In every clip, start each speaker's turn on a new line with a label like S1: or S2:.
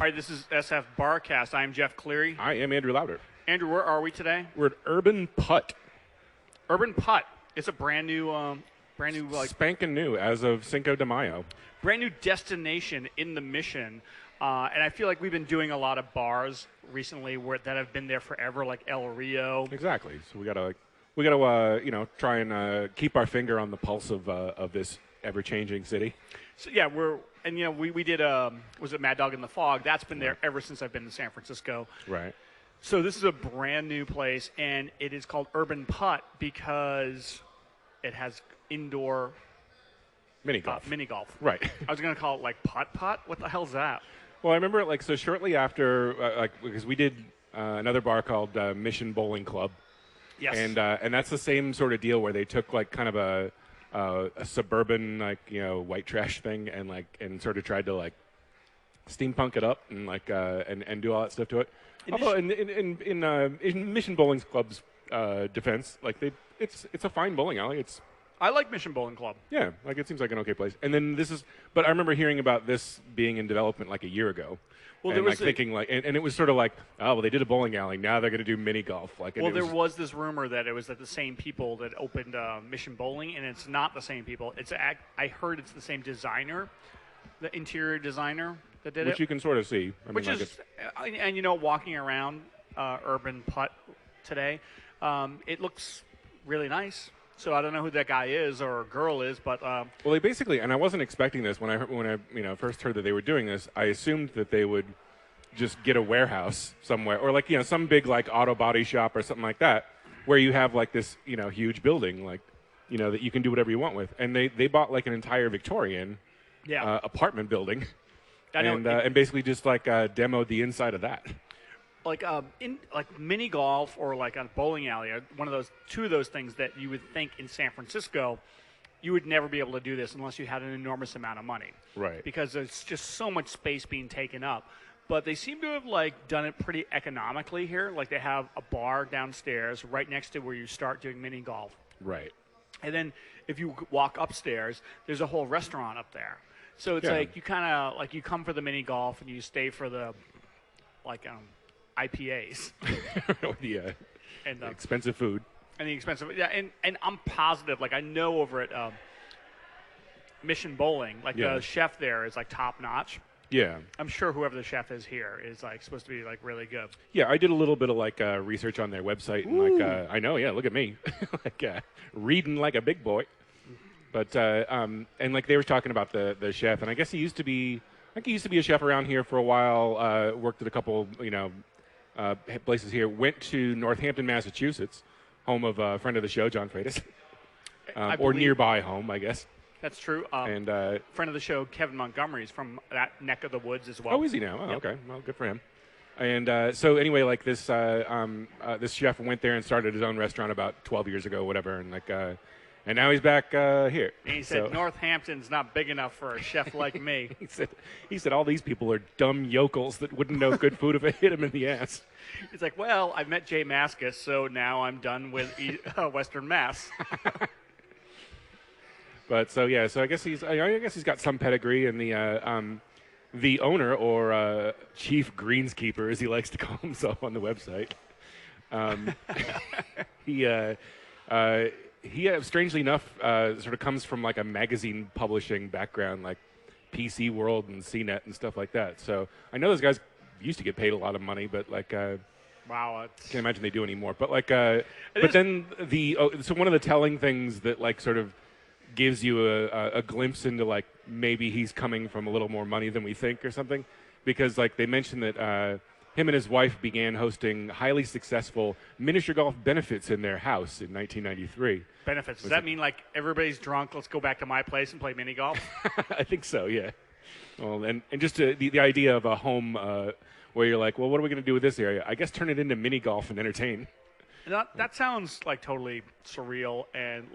S1: right, this is SFBarkast. I am Jeff Cleary.
S2: I am Andrew Lauder.
S1: Andrew, where are we today?
S2: We're at UrbanPutt.
S1: UrbanPutt. It's a brand new like
S2: spanking new as of Cinco de Mayo.
S1: Brand new destination in the Mission, and I feel like we've been doing a lot of bars recently that have been there forever, like El Rio.
S2: Exactly. So we gotta try and keep our finger on the pulse of this ever-changing city.
S1: So yeah, we did was it Mad Dog in the Fog? That's been there ever since I've been to San Francisco.
S2: Right.
S1: So this is a brand new place, and it is called UrbanPutt because it has indoor
S2: mini golf.
S1: Mini golf.
S2: Right.
S1: I was going to call it like putt-putt. What the hell's that?
S2: Well, I remember so shortly after, because we did another bar called Mission Bowling Club.
S1: Yes.
S2: And that's the same sort of deal where they took like kind of a suburban white trash thing and sort of tried to like steampunk it up and and do all that stuff to it. Although in Mission Bowling Club's defense, it's a fine bowling alley.
S1: I like Mission Bowling Club.
S2: Yeah, it seems like an okay place. And then but I remember hearing about this being in development like a year ago. Well, and thinking and it was sort of like, oh, well, they did a bowling alley. Now they're going to do mini golf.
S1: There was this rumor that it was the same people that opened Mission Bowling, and it's not the same people. I heard it's the same designer, the interior designer that did it.
S2: Which you can sort of see.
S1: Walking around UrbanPutt today, it looks really nice. So I don't know who that guy is or girl is, but
S2: well, they basically, and I wasn't expecting this when I first heard that they were doing this. I assumed that they would just get a warehouse somewhere, or some big auto body shop or something like that, where you have this huge building that you can do whatever you want with. And they bought an entire Victorian apartment building, and basically just demoed the inside of that.
S1: In mini golf or a bowling alley, two of those things that you would think in San Francisco, you would never be able to do this unless you had an enormous amount of money.
S2: Right.
S1: Because there's just so much space being taken up. But they seem to have done it pretty economically here. They have a bar downstairs right next to where you start doing mini golf.
S2: Right.
S1: And then if you walk upstairs, there's a whole restaurant up there. So it's you kind of you come for the mini golf and you stay for the IPAs.
S2: The expensive food.
S1: And the expensive, and I'm positive, I know over at Mission Bowling, the chef there is top notch.
S2: Yeah.
S1: I'm sure whoever the chef is here is supposed to be really good.
S2: Yeah, I did a little bit of research on their website and I know, look at me, reading like a big boy. But and they were talking about the chef, and I guess he used to be a chef around here for a while. Worked at a couple places here. Went to Northampton, Massachusetts, home of a friend of the show, John Freitas, or nearby home, I guess.
S1: That's true.
S2: And
S1: friend of the show, Kevin Montgomery, is from that neck of the woods as well.
S2: Oh, is he now? Oh, yep. Okay. Well, good for him. And so anyway, this chef went there and started his own restaurant about 12 years ago, whatever, and now he's back here.
S1: And he said, Northampton's not big enough for a chef like me.
S2: he said all these people are dumb yokels that wouldn't know good food if it hit them in the ass.
S1: He's like, well, I've met Jay Mascis, so now I'm done with Western Mass.
S2: But so I guess he's got some pedigree, and the owner or chief greenskeeper, as he likes to call himself on the website, he strangely enough sort of comes from a magazine publishing background, like PC World and CNET and stuff like that. So I know those guys used to get paid a lot of money, but
S1: wow,
S2: can't imagine they do anymore. But then so one of the telling things that sort of gives you a glimpse into maybe he's coming from a little more money than we think or something, because they mentioned that him and his wife began hosting highly successful miniature golf benefits in their house in 1993.
S1: Benefits? Does that mean everybody's drunk, let's go back to my place and play mini golf?
S2: I think so, yeah. Well, and just the idea of a home where you're well, what are we going to do with this area? I guess turn it into mini golf and entertain.
S1: That sounds totally surreal and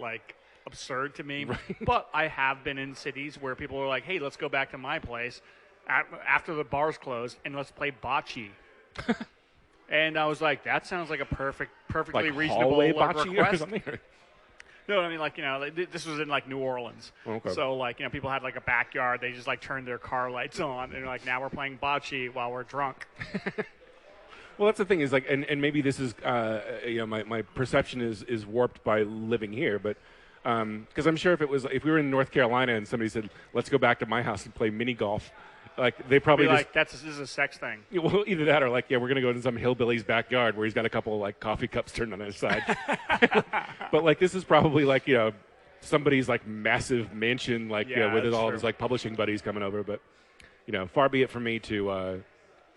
S1: absurd to me.
S2: Right.
S1: But I have been in cities where people are hey, let's go back to my place after the bars closed and let's play bocce. And I was that sounds like a perfectly reasonable
S2: hallway bocce
S1: request.
S2: or something?
S1: No, I mean, like, this was in, like, New Orleans.
S2: Okay.
S1: So, like, people had, like, a backyard. They just, like, turned their car lights on. And, like, now we're playing bocce while we're drunk.
S2: Well, that's the thing is, like, and maybe this is, my perception is warped by living here, but because I'm sure if we were in North Carolina and somebody said, let's go back to my house and play mini golf, like, they probably
S1: like, this is a sex thing.
S2: Well, either that or, like, yeah, we're going to go into some hillbilly's backyard where he's got a couple, like, coffee cups turned on his side. But, like, this is probably, like, somebody's, like, massive mansion, like, with all of his, like, publishing buddies coming over. But, far be it from me to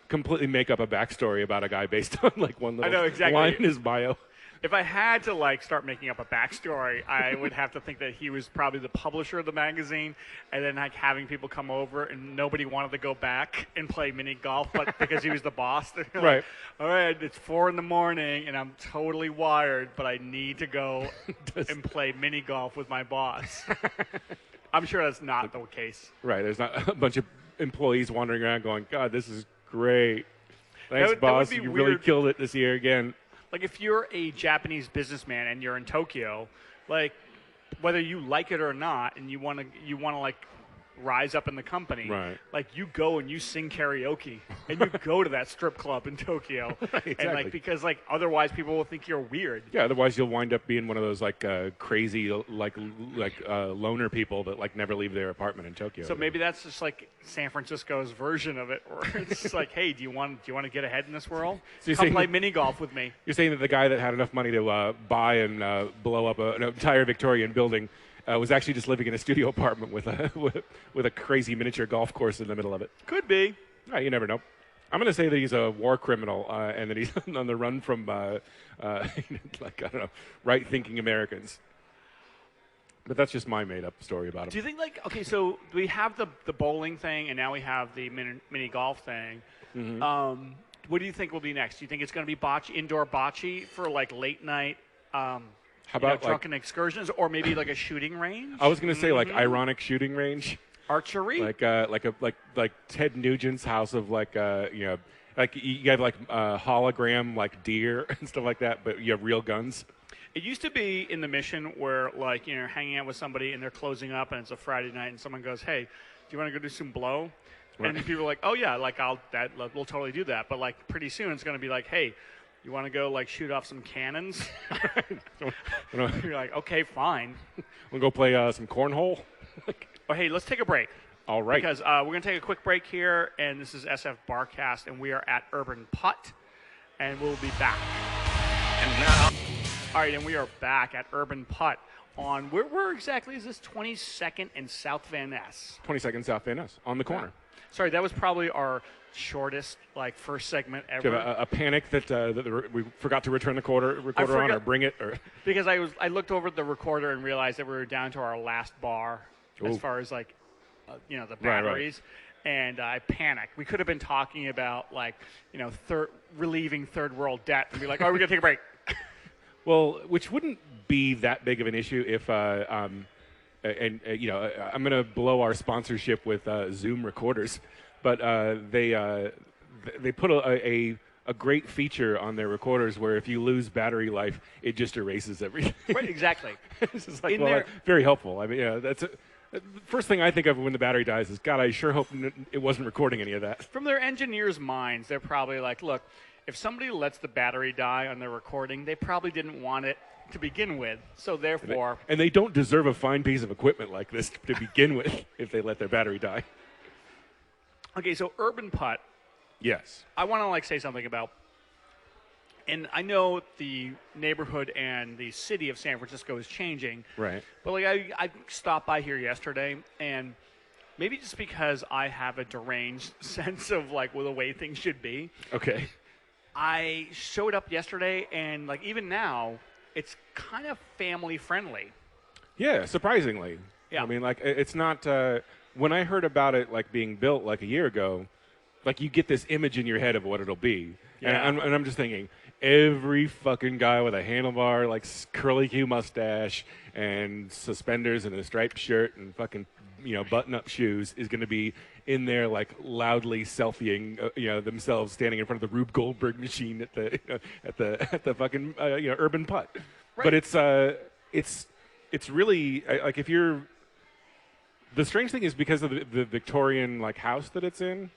S2: completely make up a backstory about a guy based on, like, one little line in his bio.
S1: If I had to, like, start making up a backstory, I would have to think that he was probably the publisher of the magazine, and then, like, having people come over and nobody wanted to go back and play mini golf, but because he was the boss.
S2: Right.
S1: Like, all right, it's 4 a.m. and I'm totally wired, but I need to go and play mini golf with my boss. I'm sure that's not the case.
S2: Right. There's not a bunch of employees wandering around going, God, this is great. Thanks, boss. You really killed it this year again.
S1: Like, if you're a Japanese businessman and you're in Tokyo, like, whether you like it or not, and you want to like rise up in the company,
S2: right?
S1: Like, you go and you sing karaoke, and you go to that strip club in Tokyo,
S2: right, exactly.
S1: And like, because like otherwise people will think you're weird.
S2: Yeah, otherwise you'll wind up being one of those like crazy like loner people that like never leave their apartment in Tokyo.
S1: So maybe that's just like San Francisco's version of it, or it's like, hey, do you want to get ahead in this world?
S2: So
S1: come play mini golf with me.
S2: You're saying that the guy that had enough money to buy and blow up an entire Victorian building was actually just living in a studio apartment with a crazy miniature golf course in the middle of it.
S1: Could be.
S2: You never know. I'm going to say that he's a war criminal and that he's on the run from, like, I don't know, right-thinking Americans. But that's just my made-up story about him.
S1: Do you think, like, okay, so we have the bowling thing, and now we have the mini golf thing. Mm-hmm. What do you think will be next? Do you think it's going to be indoor bocce for, like, late-night
S2: how about
S1: drunken excursions, or maybe like a shooting range?
S2: I was going to say like ironic shooting range,
S1: archery,
S2: like Ted Nugent's house of like like you have like hologram like deer and stuff like that, but you have real guns.
S1: It used to be in the Mission where like hanging out with somebody and they're closing up and it's a Friday night and someone goes, "Hey, do you want to go do some blow?" Right. And people are like, "Oh yeah, like we'll totally do that." But like pretty soon it's going to be like, "Hey, you want to go, like, shoot off some cannons?" You're like, okay, fine.
S2: We'll go play some cornhole.
S1: Oh, hey, let's take a break.
S2: All right.
S1: Because we're going to take a quick break here, and this is SFBarkast, and we are at UrbanPutt, and we'll be back.
S2: And now.
S1: All right, and we are back at UrbanPutt on, where exactly is this? 22nd and South Van Ness.
S2: 22nd South Van Ness, on the corner.
S1: Yeah. Sorry, that was probably our shortest, like, first segment ever.
S2: Do you have a panic that we forgot to return the recorder on or bring it? Or?
S1: Because I looked over at the recorder and realized that we were down to our last bar as far as, like, the batteries. Right. And I panicked. We could have been talking about, like, relieving third world debt and be like, oh, we're going to take a break.
S2: Well, which wouldn't be that big of an issue if I'm going to blow our sponsorship with Zoom recorders, but they put a great feature on their recorders where if you lose battery life, it just erases everything.
S1: Right, exactly.
S2: It's just like, very helpful. I mean, that's the first thing I think of when the battery dies is, God, I sure hope it wasn't recording any of that.
S1: From their engineers' minds, they're probably like, look, if somebody lets the battery die on their recording, they probably didn't want it to begin with, so therefore...
S2: And they don't deserve a fine piece of equipment like this to begin with if they let their battery die.
S1: Okay, so UrbanPutt.
S2: Yes.
S1: I want to, like, say something about... And I know the neighborhood and the city of San Francisco is changing.
S2: Right.
S1: But, like, I stopped by here yesterday, and maybe just because I have a deranged sense of, like, the way things should be.
S2: Okay.
S1: I showed up yesterday, and, like, even now... It's kind of family-friendly.
S2: Yeah, surprisingly.
S1: Yeah.
S2: I mean, like, it's not when I heard about it, like, being built, like, a year ago, like, you get this image in your head of what it'll be.
S1: Yeah.
S2: And I'm just thinking, every fucking guy with a handlebar, like, curly Q mustache and suspenders and a striped shirt and fucking, button-up shoes is going to be in there, like, loudly selfieing, themselves standing in front of the Rube Goldberg machine at the fucking UrbanPutt.
S1: Right.
S2: But it's it's really like if you're. The strange thing is because of the Victorian like house that it's in,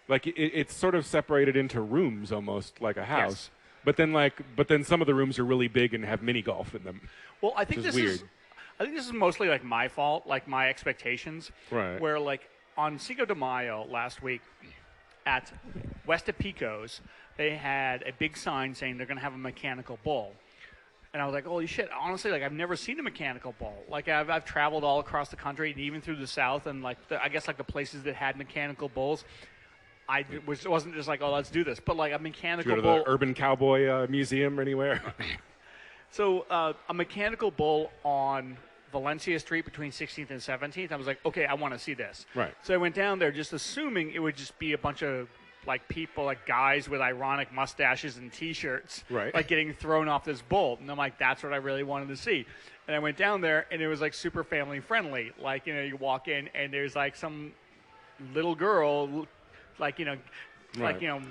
S2: like it's sort of separated into rooms almost like a house.
S1: Yes.
S2: But then some of the rooms are really big and have mini golf in them.
S1: Well, I think
S2: which
S1: this
S2: is weird.
S1: I think this is mostly like my fault, like my expectations.
S2: Right.
S1: Where like on Cinco de Mayo last week at West of Picos, they had a big sign saying they're going to have a mechanical bull. And I was like, holy shit, honestly, like, I've never seen a mechanical bull. Like, I've traveled all across the country, and even through the South, and, like, I guess, like, the places that had mechanical bulls, wasn't just like, oh, let's do this. But, like, a mechanical
S2: Did you go to the Urban Cowboy Museum or anywhere?
S1: So, a mechanical bull on Valencia Street between 16th and 17th, I was like, okay, I want to see this.
S2: Right.
S1: So I went down there just assuming it would just be a bunch of like people, like guys with ironic mustaches and T-shirts,
S2: right,
S1: like getting thrown off this bull. And I'm like, that's what I really wanted to see. And I went down there, and it was like super family friendly. Like, you know, you walk in, and there's like some little girl, like, you know,
S2: right,
S1: like, you know,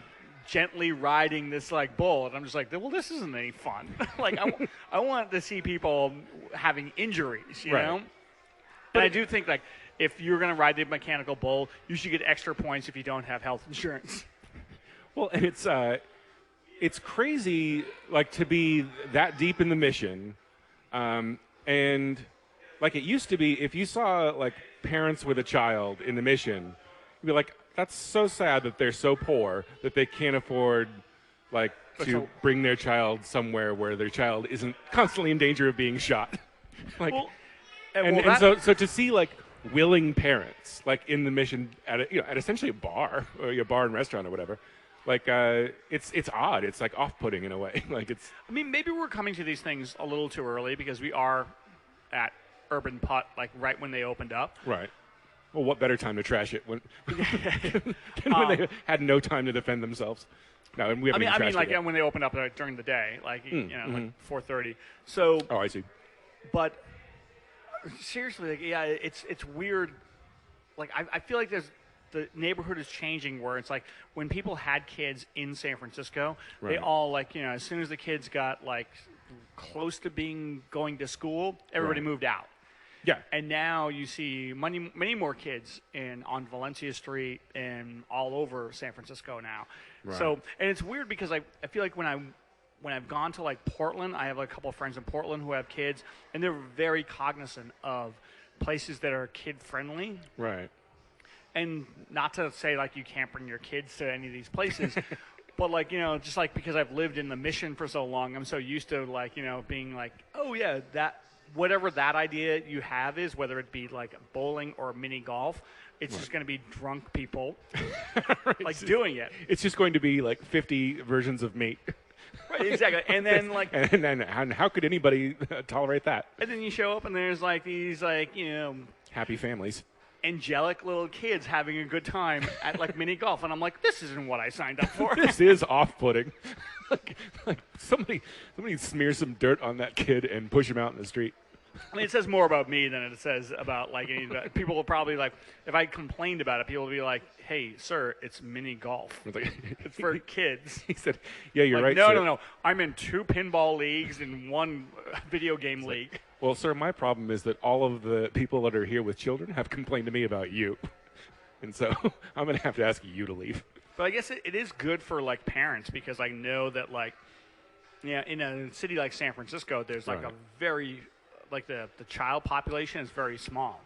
S1: gently riding this like bull, and I'm just like, well, this isn't any fun. Like, I want to see people having injuries, you know. But I do think like, if you're going to ride the mechanical bull, you should get extra points if you don't have health insurance.
S2: Well, and it's crazy, like, to be that deep in the mission, and like it used to be, if you saw like parents with a child in the mission, you'd be like, that's so sad that they're so poor that they can't afford like to bring their child somewhere where their child isn't constantly in danger of being shot. Like, so to see like willing parents like in the mission at at essentially a bar or a bar and restaurant or whatever, like it's odd. It's like off-putting in a way. Like it's. I
S1: mean, maybe we're coming to these things a little too early because we are at UrbanPutt like right when they opened up.
S2: Right. Well, what better time to trash it when they had no time to defend themselves? No, and we haven't even trashed
S1: like
S2: it yet.
S1: when they opened up during the day, like like 4:30. So.
S2: Oh, I see.
S1: But seriously, like, yeah, it's weird. Like I feel like the neighborhood is changing where it's like when people had kids in San Francisco, they all like as soon as the kids got like close to going to school, everybody moved out.
S2: Yeah.
S1: And now you see many more kids on Valencia Street and all over San Francisco now.
S2: Right.
S1: So, and it's weird because I feel like when I've gone to like Portland, I have a couple of friends in Portland who have kids, and they're very cognizant of places that are kid friendly.
S2: Right.
S1: And not to say like you can't bring your kids to any of these places, but like just like because I've lived in the Mission for so long, I'm so used to like being like, oh yeah, that. Whatever that idea you have is, whether it be like bowling or mini golf, it's just going to be drunk people like doing it.
S2: It's just going to be like 50 versions of mate.
S1: Right, exactly. And then like,
S2: and how could anybody tolerate that?
S1: And then you show up and there's like these like
S2: happy families,
S1: angelic little kids having a good time at like mini golf, and I'm like, this isn't what I signed up for.
S2: This is off-putting. like somebody smear some dirt on that kid and push him out in the street.
S1: I mean, it says more about me than it says about like people will probably like if I complained about it, people will be like, "Hey, sir, it's mini golf. It's for kids."
S2: He said, "Yeah, you're right."
S1: No. I'm in 2 pinball leagues and 1 video game league.
S2: Well, sir, my problem is that all of the people that are here with children have complained to me about you, and so I'm going to have to ask you to leave.
S1: But I guess it is good for like parents because I know that like, in a city like San Francisco, there's like a very like the child population is very small.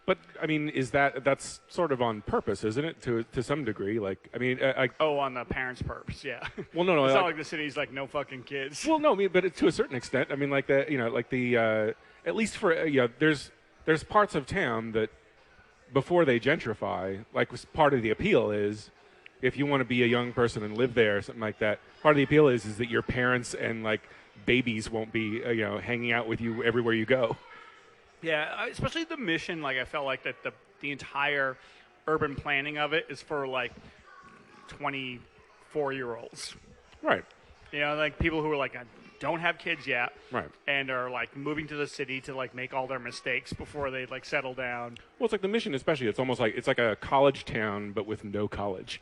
S2: But I mean, that's sort of on purpose, isn't it? To some degree, like I mean,
S1: on the parents' purpose, yeah.
S2: Well, no,
S1: it's not like the city's like no fucking kids.
S2: Well, no, but to a certain extent, I mean, like the at least for there's parts of town that before they gentrify, like part of the appeal is if you want to be a young person and live there or something like that. Part of the appeal is that your parents and like babies won't be hanging out with you everywhere you go.
S1: Yeah, especially the Mission. Like I felt like that the entire urban planning of it is for like 24-year-olds.
S2: Right.
S1: Like people who are like don't have kids yet.
S2: Right.
S1: And are like moving to the city to like make all their mistakes before they like settle down.
S2: Well, it's like the Mission, especially. It's almost like it's like a college town, but with no college,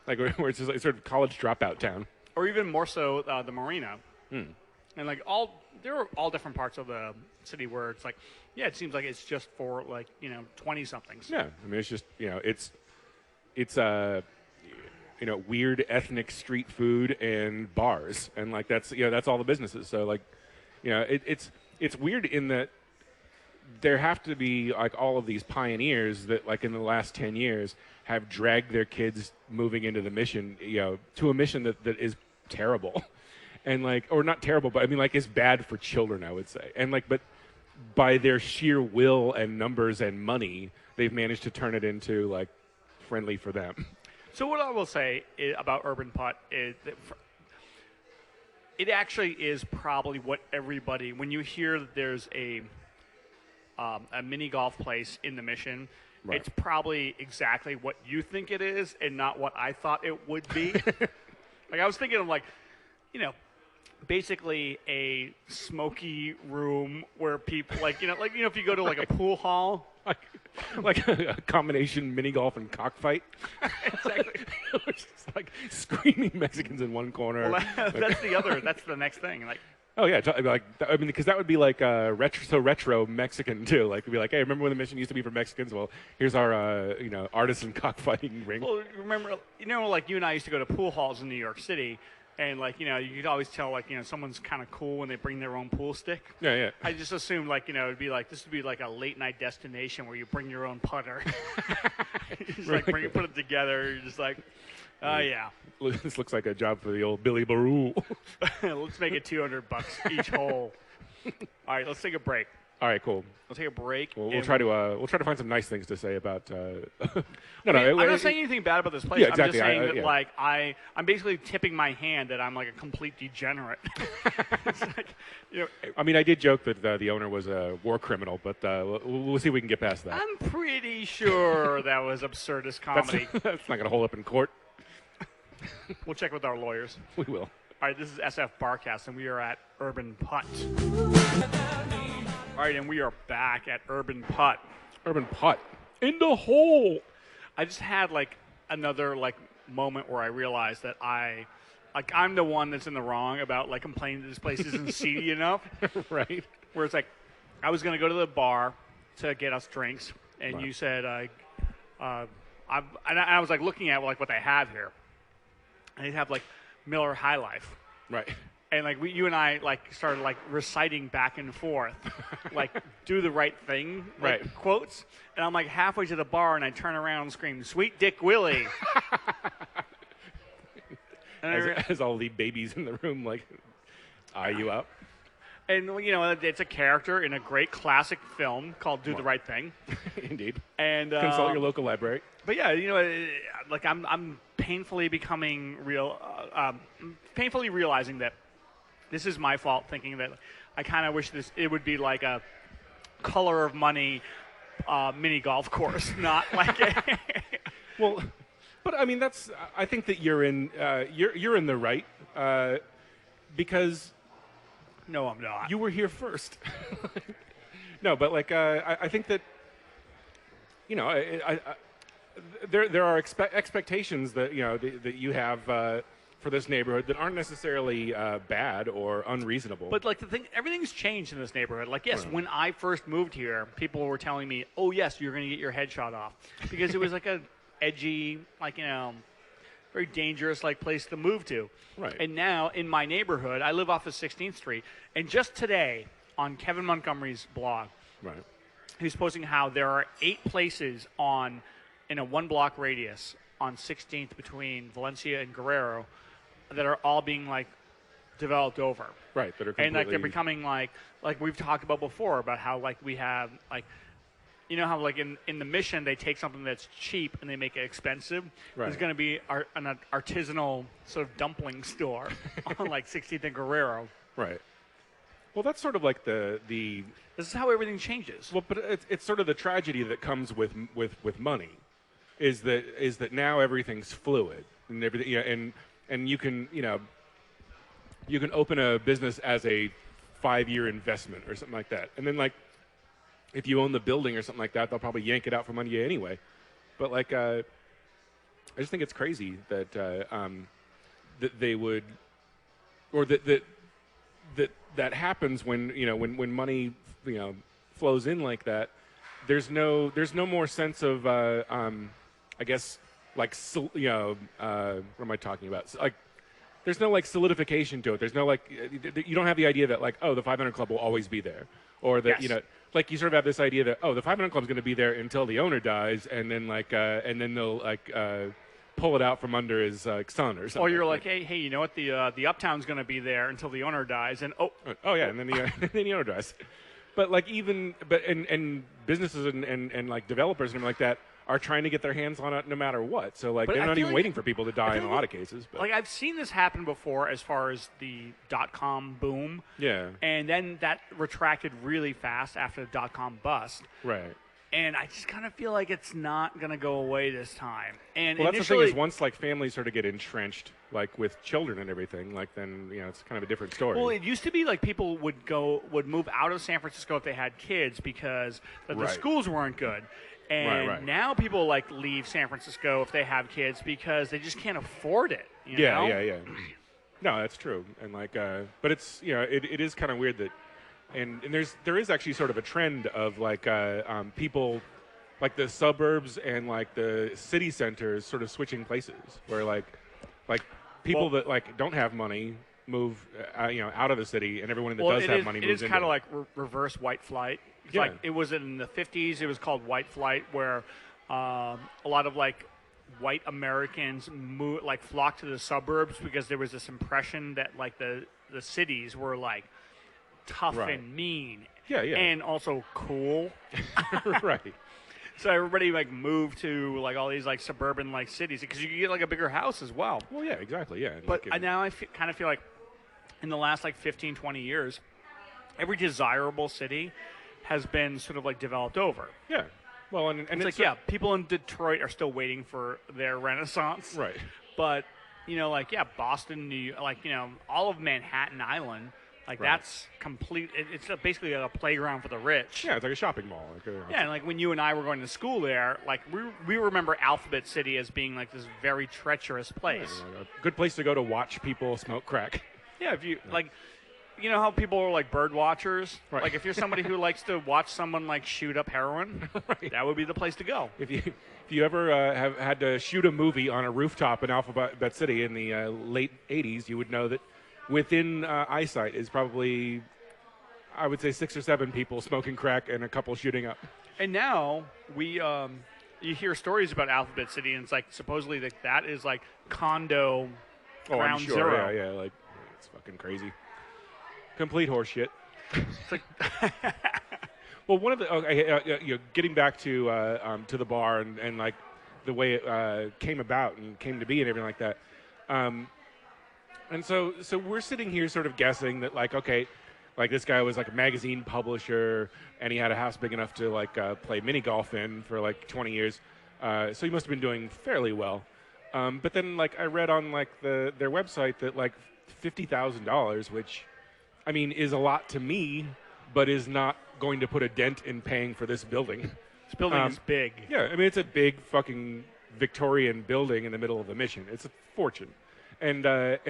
S2: like where it's just like sort of college dropout town.
S1: Or even more so, the Marina. And like there are all different parts of the city where it's like, yeah, it seems like it's just for like 20 somethings.
S2: Yeah, I mean it's just it's weird ethnic street food and bars, and like that's all the businesses. So like it's weird in that there have to be like all of these pioneers that like in the last 10 years have dragged their kids moving into the mission, to a mission that is terrible. And like, or not terrible, but I mean like it's bad for children, I would say. And like, but by their sheer will and numbers and money, they've managed to turn it into like friendly for them.
S1: So what I will say about UrbanPutt is that it actually is probably what everybody, when you hear that there's a mini golf place in the Mission,
S2: right.
S1: It's probably exactly what you think it is and not what I thought it would be. Like I was thinking of like, basically a smoky room where people if you go to like a pool hall.
S2: Like a combination mini golf and cockfight.
S1: Exactly.
S2: Just like screaming Mexicans in one corner.
S1: Well, that's the next thing. Like,
S2: oh yeah, because that would be like retro Mexican too. Like it'd be like, hey, remember when the Mission used to be for Mexicans? Well, here's our artisan cockfighting ring.
S1: Well, remember, like you and I used to go to pool halls in New York City. And, you could always tell, someone's kind of cool when they bring their own pool stick.
S2: Yeah, yeah.
S1: I just assumed, it'd be like, this would be like a late-night destination where you bring your own putter. You just, put it together. You're just like, yeah.
S2: This looks like a job for the old Billy Baroo.
S1: Let's make it $200 each hole. All right, let's take a break.
S2: All right, cool.
S1: We'll take a break.
S2: We'll try to find some nice things to say about.
S1: I'm not saying anything bad about this place.
S2: Yeah, exactly.
S1: I'm just saying that I'm basically tipping my hand that I'm like a complete degenerate. It's like,
S2: I mean, I did joke that the owner was a war criminal, but we'll see if we can get past that.
S1: I'm pretty sure that was absurdist comedy.
S2: That's not going to hold up in court.
S1: We'll check with our lawyers.
S2: We will.
S1: All right, this is SFBarkast, and we are at UrbanPutt. All right, and we are back at UrbanPutt.
S2: UrbanPutt. In the hole.
S1: I just had another moment where I realized that I'm the one that's in the wrong about complaining that this place isn't seedy enough.
S2: Right.
S1: Where it's I was going to go to the bar to get us drinks, and
S2: right.
S1: You said I was looking at what they have here, and they have Miller High Life.
S2: Right.
S1: And you and I started reciting back and forth, do the right thing,
S2: right.
S1: Quotes. And I'm halfway to the bar, and I turn around and scream, "Sweet Dick Willie!"
S2: as all the babies in the room eye you up.
S1: And it's a character in a great classic film called "Do the Right Thing."
S2: Indeed.
S1: And
S2: consult your local library.
S1: But yeah, I'm painfully painfully realizing that. This is my fault, thinking that I kind of wish it would be like a Color of Money mini golf course, not like a...
S2: Well, but I mean, I think that you're in the right because...
S1: No, I'm not.
S2: You were here first. No, but I think that, there are expectations that, that you have... for this neighborhood that aren't necessarily bad or unreasonable.
S1: But the thing, everything's changed in this neighborhood. Yes, when I first moved here, people were telling me, "Oh yes, you're going to get your head shot off," because it was a edgy, very dangerous place to move to.
S2: Right.
S1: And now in my neighborhood, I live off of 16th Street, and just today on Kevin Montgomery's blog,
S2: right,
S1: he's posting how there are 8 places in a 1-block radius on 16th between Valencia and Guerrero that are all being developed over.
S2: Right, that are completely...
S1: And they're becoming like we've talked about before about how we have how in the Mission they take something that's cheap and they make it expensive.
S2: Right. There's
S1: going to be an artisanal sort of dumpling store on 16th and Guerrero.
S2: Right. Well, that's sort of the
S1: This is how everything changes.
S2: Well, but it's sort of the tragedy that comes with money, is that now everything's fluid and everything. And you can you can open a business as a 5-year investment or something like that, and then if you own the building or something like that, they'll probably yank it out from under you anyway. But I just think it's crazy that that they would, or that that happens when when money flows in like that. There's no more sense of I guess like what am I talking about? Like there's no like solidification to it. There's no like you don't have the idea that like the 500 Club will always be there, or that
S1: Yes.
S2: like you sort of have this idea that the 500 Club is going to be there until the owner dies, and then they'll like pull it out from under his son or something.
S1: Or you're like, hey, you know what? The Uptown's going to be there until the owner dies, and
S2: yeah, and then then the owner dies. But like and businesses and like developers and everything like that are trying to get their hands on it no matter what. So like
S1: But
S2: they're
S1: I
S2: not
S1: feel
S2: even
S1: like-
S2: waiting for people to die in a
S1: feel
S2: lot of cases. But
S1: like I've seen this happen before as far as the .com boom.
S2: yeah,
S1: And then that retracted really fast after the .com bust.
S2: right.
S1: And I just kind of feel like it's not going to go away this time. And
S2: Well, that's the
S1: initially,
S2: thing is once like families sort of get entrenched, like with children and everything, like then it's kind of a different story.
S1: well, it used to be like people would move out of San Francisco if they had kids because the
S2: Right.
S1: schools weren't good. And
S2: Right.
S1: now people like leave San Francisco if they have kids because they just can't afford it. You know?
S2: Yeah. No, that's true. And like, but it's it is kind of weird that, and there is actually sort of a trend of like people, like the suburbs and like the city centers sort of switching places, where like people that like don't have money move out of the city, and everyone that does have money
S1: it
S2: moves
S1: is
S2: into
S1: kind of
S2: it.
S1: like reverse white flight. It's
S2: Yeah.
S1: like it was in the 50s. It was called white flight, where a lot of like white Americans flocked to the suburbs because there was this impression that like the cities were like tough
S2: Right.
S1: and mean,
S2: Yeah.
S1: and also cool.
S2: Right.
S1: So everybody like moved to like all these like suburban like cities because you could get like a bigger house as well.
S2: Well, yeah, exactly. Yeah. And,
S1: But
S2: like,
S1: now I kind of feel like in the last like 15, 20 years, every desirable city has been sort of like developed over.
S2: yeah. Well, and
S1: It's like, yeah, people in Detroit are still waiting for their renaissance.
S2: right.
S1: But, Boston, New York, all of Manhattan Island, like
S2: Right.
S1: that's complete. It's basically a playground for the rich.
S2: Yeah, it's like a shopping mall.
S1: Yeah, and like when you and I were going to school there, like we remember Alphabet City as being like this very treacherous place.
S2: A good place to go to watch people smoke crack.
S1: Yeah, if you like, you know how people are like bird watchers.
S2: Right.
S1: Like if you're somebody who likes to watch someone like shoot up heroin,
S2: Right.
S1: that would be the place to go.
S2: If you ever have had to shoot a movie on a rooftop in Alphabet City in the late '80s, you would know that within eyesight is probably, I would say, 6 or 7 people smoking crack and a couple shooting up.
S1: And now you hear stories about Alphabet City, and it's like supposedly that is like condo
S2: Oh, I'm
S1: ground
S2: sure.
S1: zero.
S2: Yeah, like it's fucking crazy. Complete horseshit.
S1: It's like,
S2: Well, one of the getting back to the bar and like the way it came about and came to be and everything like that. And so we're sitting here sort of guessing that like, okay, like this guy was like a magazine publisher and he had a house big enough to like play mini golf in for like 20 years. So he must have been doing fairly well. But then like I read on like their website that like $50,000, which I mean is a lot to me, but is not going to put a dent in paying for this building.
S1: this building is big.
S2: Yeah, I mean it's a big fucking Victorian building in the middle of the Mission. It's a fortune, and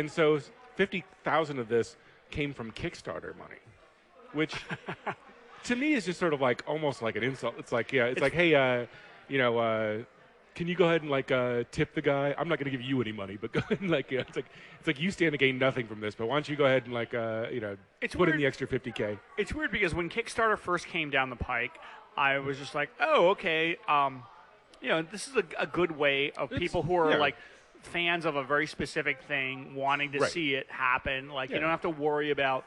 S2: so 50,000 of this came from Kickstarter money, which to me is just sort of like almost like an insult. It's like like hey, can you go ahead and like tip the guy? I'm not going to give you any money, but go ahead and like it's like you stand to gain nothing from this, but why don't you go ahead and like
S1: It's
S2: put in
S1: weird.
S2: the extra $50K?
S1: It's weird because when Kickstarter first came down the pike, I was just like, oh, okay. This is a good way of people who are
S2: yeah.
S1: like fans of a very specific thing wanting to
S2: Right.
S1: see it happen. Like you
S2: Yeah.
S1: don't have to worry about.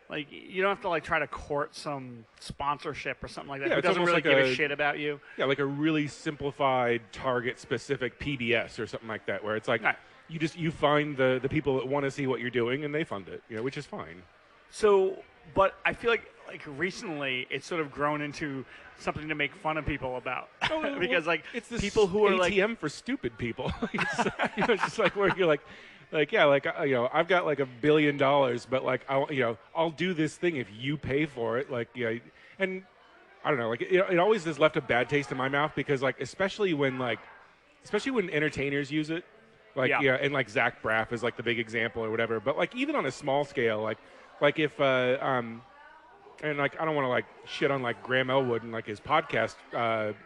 S1: Like you don't have to like try to court some sponsorship or something like that.
S2: Yeah,
S1: Who
S2: it's
S1: doesn't
S2: almost
S1: really
S2: like
S1: give a shit about you?
S2: Yeah, like a really simplified target-specific PBS or something like that, where it's like
S1: Right.
S2: you find the people that want to see what you're doing and they fund it, which is fine.
S1: So, but I feel like recently it's sort of grown into something to make fun of people about because like
S2: it's this
S1: people who are
S2: ATM
S1: like
S2: for stupid people. It's just like where you're like I've got like $1 billion, but like I'll do this thing if you pay for it. Like and I don't know, like it always has left a bad taste in my mouth because like especially when entertainers use it, like
S1: Yeah.
S2: and like Zach Braff is like the big example or whatever. But like even on a small scale, like like if and like I don't want to like shit on like Graham Elwood and like his podcast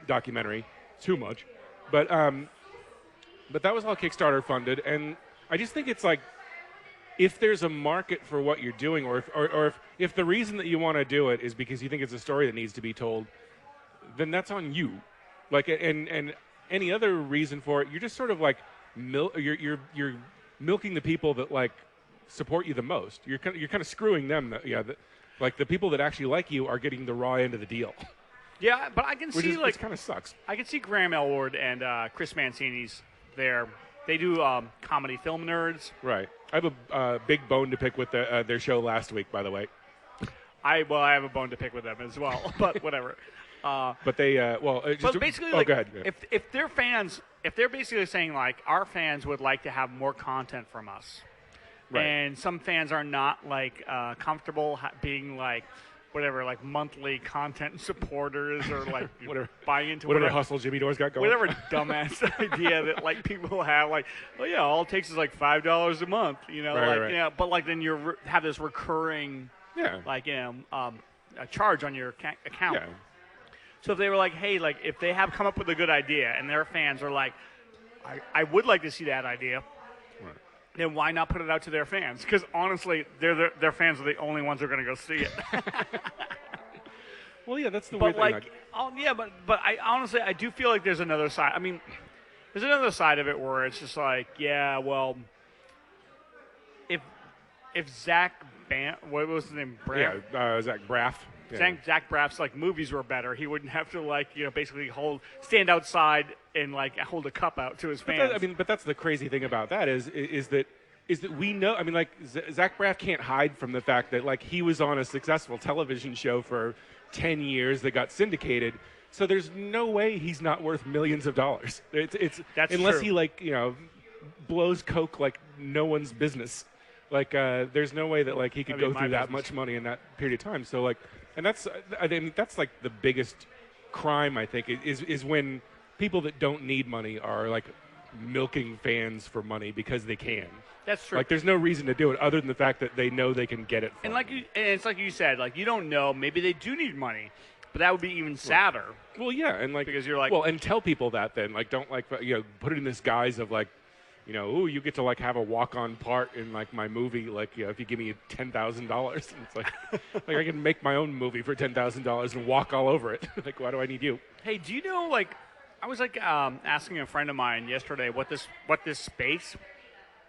S2: documentary too much, but that was all Kickstarter funded, and I just think it's like if there's a market for what you're doing, or if the reason that you want to do it is because you think it's a story that needs to be told, then that's on you. Like and any other reason for it, you're just sort of like you're milking the people that like support you the most. You're kind of screwing them. Like the people that actually like you are getting the raw end of the deal.
S1: Yeah, but I can see like
S2: it kind of sucks.
S1: I can see Graham Elwood and Chris Mancini's there. They do comedy film nerds.
S2: Right. I have a big bone to pick with their show last week, by the way.
S1: I have a bone to pick with them as well, but whatever.
S2: But they
S1: but basically,
S2: go ahead.
S1: If they're fans, if they're basically saying like our fans would like to have more content from us, right. And some fans are not like comfortable being like whatever, like monthly content supporters or like
S2: whatever
S1: buying into
S2: whatever hustle Jimmy Dore's got going.
S1: Whatever dumbass idea that like people have, like, oh yeah, all it takes is like $5 a month, you know,
S2: right.
S1: You know, but like then you have this recurring, like a charge on your account.
S2: Yeah.
S1: So if they were like, hey, like if they have come up with a good idea and their fans are like, I would like to see that idea. Right. Then why not put it out to their fans? Because honestly, their fans are the only ones who are going to go see it.
S2: Well, yeah, that's the weird thing.
S1: But I honestly, I do feel like there's another side. I mean, there's another side of it where it's just like, yeah, well, if Zach what was his name?
S2: Braff? Yeah, Zach Braff. Yeah.
S1: Zach Braff's like movies were better. He wouldn't have to like basically stand outside and like hold a cup out to his fans.
S2: But that's the crazy thing about that is that we know. I mean, like Zach Braff can't hide from the fact that like he was on a successful television show for 10 years that got syndicated. So there's no way he's not worth millions of dollars. That's unless
S1: true.
S2: He like blows coke like no one's business. Like there's no way that like he could go through that much money in that period of time. So like. And that's like the biggest crime, I think, is when people that don't need money are like milking fans for money because they can.
S1: That's true.
S2: Like there's no reason to do it other than the fact that they know they can get it.
S1: And it's like you said, like you don't know. Maybe they do need money, but that would be even sadder.
S2: Well, yeah, and like
S1: because you're like,
S2: well, and tell people that then, like don't like put it in this guise of like. You get to like have a walk-on part in like my movie, like if you give me $10,000, it's like I can make my own movie for $10,000 and walk all over it. Like, why do I need you?
S1: Hey, do you know like I was like asking a friend of mine yesterday what this space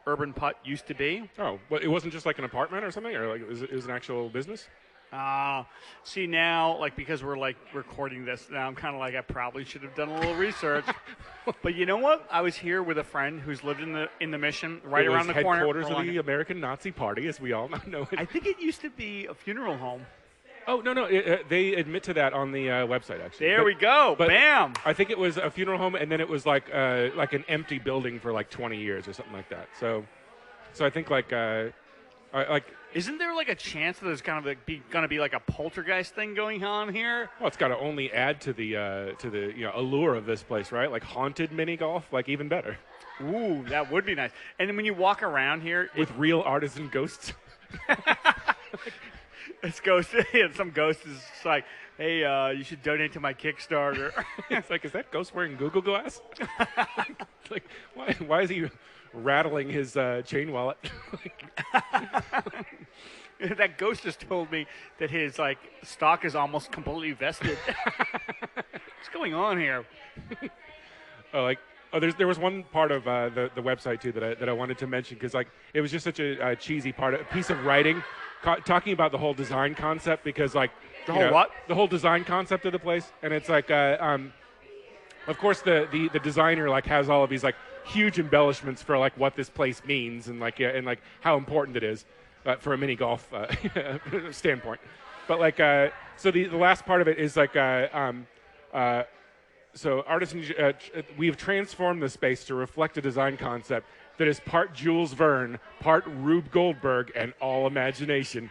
S1: UrbanPutt used to be.
S2: Oh, but it wasn't just like an apartment or something, or like it was an actual business.
S1: See now, like because we're like recording this now, I'm kind of like I probably should have done a little research. But you know what? I was here with a friend who's lived in the Mission right around the corner.
S2: Headquarters of the American Nazi Party, as we all know it.
S1: I think it used to be a funeral home.
S2: Oh no, they admit to that on the website actually.
S1: There we go. Bam.
S2: I think it was a funeral home, and then it was like an empty building for like 20 years or something like that. So I think like.
S1: Isn't there like a chance that there's going to be like a poltergeist thing going on here?
S2: Well, it's got to only add to the allure of this place, right? Like haunted mini golf, like even better.
S1: Ooh, that would be nice. And then when you walk around here
S2: with real artisan ghosts,
S1: it's ghost. Some ghost is like, hey, you should donate to my Kickstarter.
S2: It's like, is that ghost wearing Google Glass? It's like, why is he rattling his chain wallet?
S1: That ghost just told me that his like stock is almost completely vested. What's going on here?
S2: There was one part of the website too that I wanted to mention because like it was just such a cheesy part, a piece of writing talking about the whole design concept because like the whole design concept of the place, and it's like of course the designer like has all of these like huge embellishments for like what this place means and like how important it is for a mini golf standpoint. But like so the last part of it is like so artisans we have transformed the space to reflect a design concept that is part Jules Verne, part Rube Goldberg, and all imagination.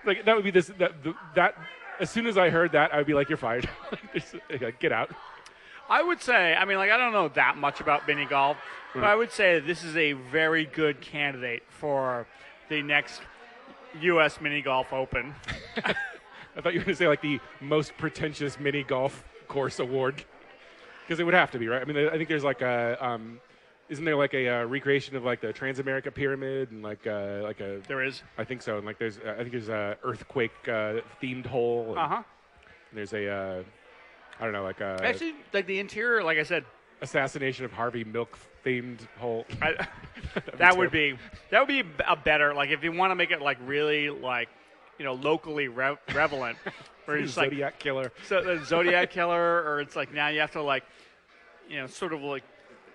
S2: Like that would be that as soon as I heard that, I would be like, you're fired. Get out.
S1: I would say, I mean, like, I don't know that much about mini golf, but I would say that this is a very good candidate for the next U.S. Mini Golf Open.
S2: I thought you were going to say like the most pretentious mini golf course award, because it would have to be, right? I mean, I think there's like a, isn't there like a recreation of like the Transamerica Pyramid and like a?
S1: There is.
S2: I think so, and like there's, I think there's a earthquake themed hole.
S1: Uh huh.
S2: There's a, I don't know, like a.
S1: Actually, like the interior, like I said,
S2: assassination of Harvey Milk themed hole.
S1: that would be a better, like if you want to make it like really like, locally relevant, where it's like
S2: Zodiac Killer.
S1: So the Zodiac Killer, or it's like now you have to like, sort of like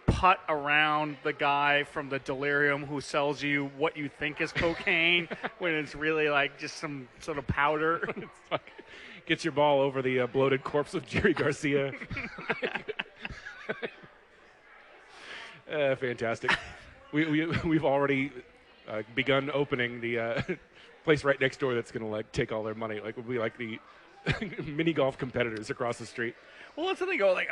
S1: putt around the guy from the Delirium who sells you what you think is cocaine when it's really like just some sort of powder.
S2: Gets your ball over the bloated corpse of Jerry Garcia. Fantastic. We've already begun opening the place right next door that's going to like take all their money. Like, we'll be like the mini golf competitors across the street.
S1: Well, that's the thing. Like,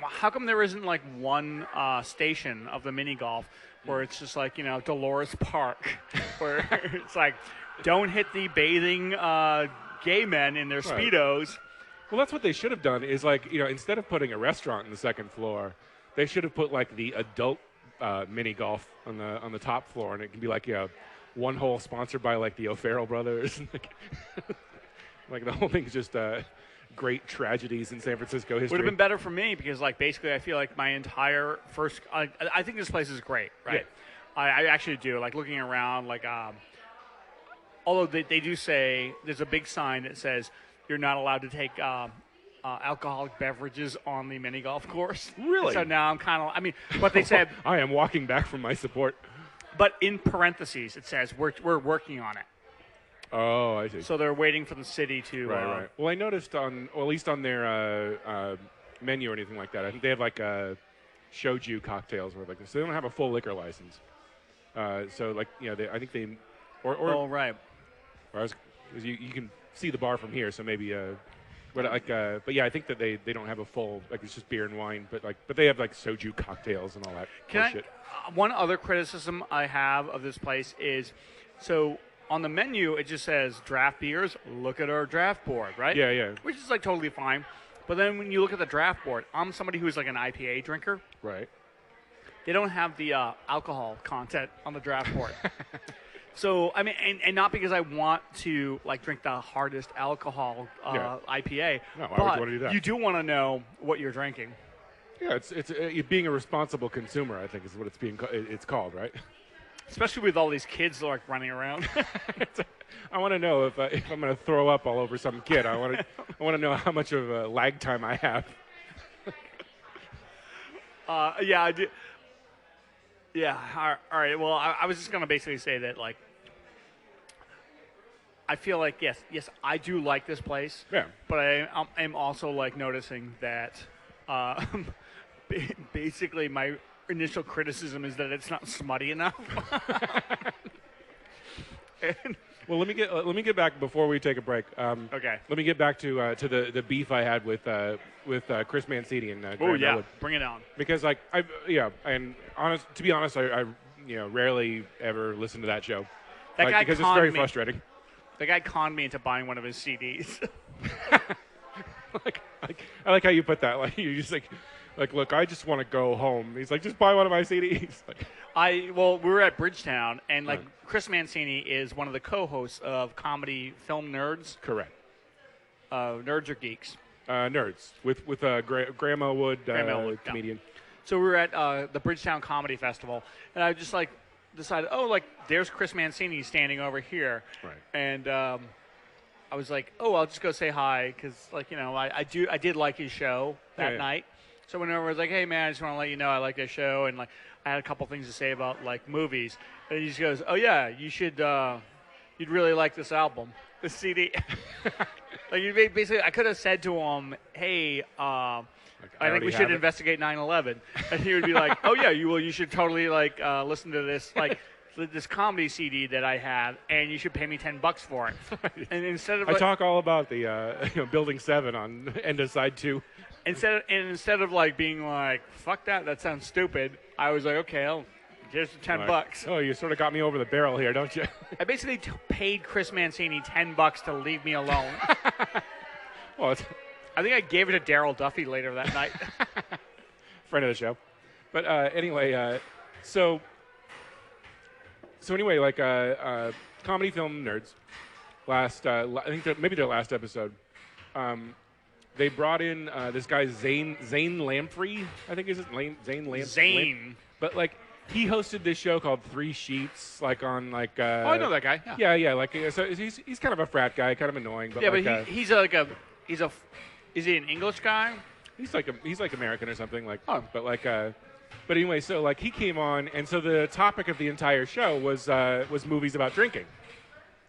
S1: how come there isn't like one station of the mini golf where it's just like Dolores Park, where it's like, don't hit the bathing gay men in their Speedos.
S2: Well, that's what they should have done. Is like instead of putting a restaurant in the second floor, they should have put like the adult mini golf on the top floor, and it can be like one hole sponsored by like the O'Farrell brothers. Like the whole thing's just great tragedies in San Francisco history.
S1: Would have been better for me because like basically I feel like my entire first I think this place is great, right? Yeah. I actually do. Like looking around, like although they do say there's a big sign that says you're not allowed to take alcoholic beverages on the mini golf course.
S2: Really?
S1: So now I'm kind of, what they said.
S2: I am walking back from my support.
S1: But in parentheses, it says we're working on it.
S2: Oh, I see.
S1: So they're waiting for the city to.
S2: Right. Well, I noticed at least on their menu or anything like that, I think they have like shoju cocktails or like this. They don't have a full liquor license. So like I think they,
S1: Oh right.
S2: Or you can see the bar from here, so maybe. But yeah, I think that they don't have a full, like it's just beer and wine, but they have like soju cocktails and all that shit.
S1: One other criticism I have of this place is, so on the menu it just says draft beers. Look at our draft board, right?
S2: Yeah.
S1: Which is like totally fine, but then when you look at the draft board, I'm somebody who's like an IPA drinker.
S2: Right.
S1: They don't have the alcohol content on the draft board. So, I mean, and not because I want to, like, drink the hardest alcohol IPA,
S2: no, why
S1: but
S2: would you want to do that?
S1: You do want to know what you're drinking.
S2: Yeah, it's being a responsible consumer, I think, is what it's called, right?
S1: Especially with all these kids, like, running around.
S2: I want to know if I'm going to throw up all over some kid. I want to know how much of a lag time I have.
S1: Yeah, I do. Yeah, all right. Well, I was just going to basically say that, like, I feel like, yes, I do like this place.
S2: Yeah.
S1: But I'm also, like, noticing that basically my initial criticism is that it's not smutty enough.
S2: Well, let me get back before we take a break.
S1: Okay.
S2: Let me get back to the beef I had with Chris Mancini and
S1: oh yeah, Elwood. Bring it on.
S2: Because to be honest, I rarely ever listen to that show.
S1: That guy
S2: because it's very frustrating.
S1: The guy conned me into buying one of his CDs.
S2: I like how you put that. Like you just like look, I just want to go home. He's like, just buy one of my CDs.
S1: We were at Bridgetown, and like Chris Mancini is one of the co-hosts of Comedy Film Nerds.
S2: Correct.
S1: Nerds or geeks?
S2: Nerds with Graham Elwood, comedian.
S1: Yeah. So we were at the Bridgetown Comedy Festival, and I just decided, there's Chris Mancini standing over here,
S2: right?
S1: And I was like, I'll just go say hi because I did like his show that night. So I went over, I was like, hey man, I just want to let you know I like this show, and like I had a couple things to say about like movies. And he just goes, oh yeah, you should, you'd really like this album, this CD. Like you basically, I could have said to him, hey, I think we should investigate 9/11, and he would be like, oh yeah, you should totally listen to this this comedy CD that I have, and you should pay me $10 for it. And instead of
S2: I talk all about the Building 7 on end of side 2.
S1: Instead of being like, fuck that sounds stupid, I was like, okay, I'll Here's the $10.
S2: Oh, you sort of got me over the barrel here, don't you?
S1: I basically paid Chris Mancini $10 to leave me alone.
S2: Well,
S1: I think I gave it to Daryl Duffy later that night.
S2: friend of the show. But anyway, so anyway, like comedy film nerds. I think maybe their last episode. They brought in this guy Zane Lamprey, I think is it Zane Lamprey.
S1: Zane.
S2: But like he hosted this show called Three Sheets, like on like.
S1: Oh, I know that guy.
S2: Yeah. Like so, he's kind of a frat guy, kind of annoying. But
S1: yeah,
S2: like,
S1: but is he an English guy?
S2: He's like American or something like.
S1: Oh.
S2: But like. But anyway, so like he came on, and so the topic of the entire show was movies about drinking.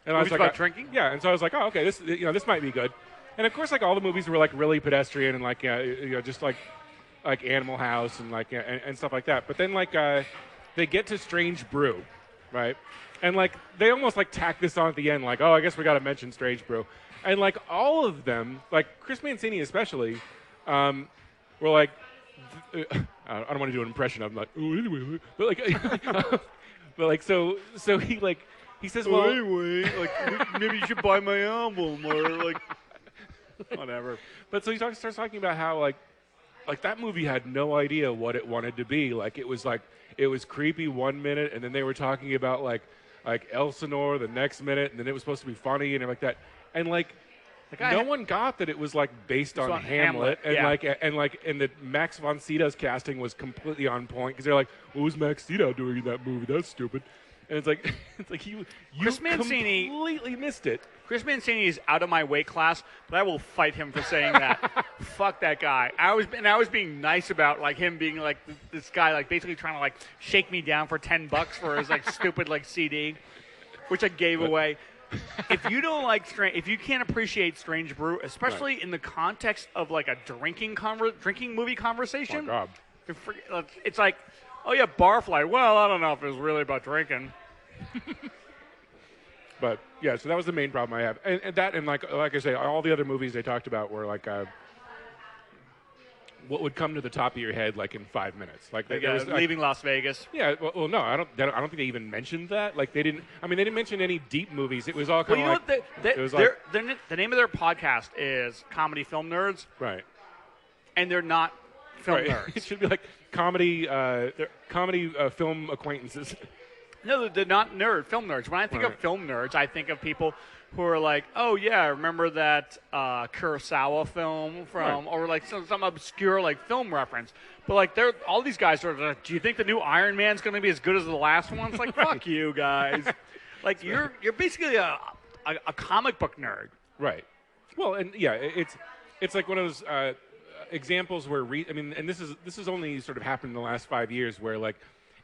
S2: And
S1: Movies about drinking?
S2: Yeah, and so I was like, oh, okay, this might be good. And of course, like all the movies were like really pedestrian and like just like Animal House and like and stuff like that. But then like they get to Strange Brew, right? And like they almost like tack this on at the end, like, oh, I guess we got to mention Strange Brew. And like all of them, like Chris Mancini especially, were like. I don't want to do an impression of him, like, oh, anyway, but like, but like, so he says, well,
S1: anyway, like maybe you should buy my album or like whatever.
S2: But so he starts talking about how like that movie had no idea what it wanted to be. Like it was creepy 1 minute, and then they were talking about like Elsinore the next minute, and then it was supposed to be funny and everything like that, and like. No one got that it was like based on Hamlet, and
S1: yeah.
S2: and that Max von Sydow's casting was completely on point because they're like, what was Max Sydow doing in that movie? That's stupid. And it's like you completely missed it.
S1: Chris Mancini is out of my weight class, but I will fight him for saying that. Fuck that guy. I was being nice about like him being like this guy like basically trying to like shake me down for $10 for his like stupid like CD, which I gave away. If you don't like if you can't appreciate Strange Brew, especially in the context of like a drinking movie conversation,
S2: oh God.
S1: It's like, oh yeah, Barfly. Well, I don't know if it was really about drinking.
S2: But yeah, so that was the main problem I have, and that, and like I say, all the other movies they talked about were like. What would come to the top of your head like in 5 minutes? Like
S1: leaving Las Vegas.
S2: Yeah, well, no, I don't think they even mentioned that. Like they didn't. I mean, they didn't mention any deep movies. It was all kind of
S1: the name of their podcast is Comedy Film Nerds,
S2: right?
S1: And they're not film nerds.
S2: It should be like comedy film acquaintances.
S1: No, they're not film nerds. When I think of film nerds, I think of people who are like, oh yeah, remember that Kurosawa film from, or like some obscure like film reference. But like, all these guys are like, do you think the new Iron Man's going to be as good as the last one? It's like, fuck you guys. Like you're basically a comic book nerd.
S2: Right. Well, and yeah, it's like one of those examples where and this is only sort of happened in the last 5 years where like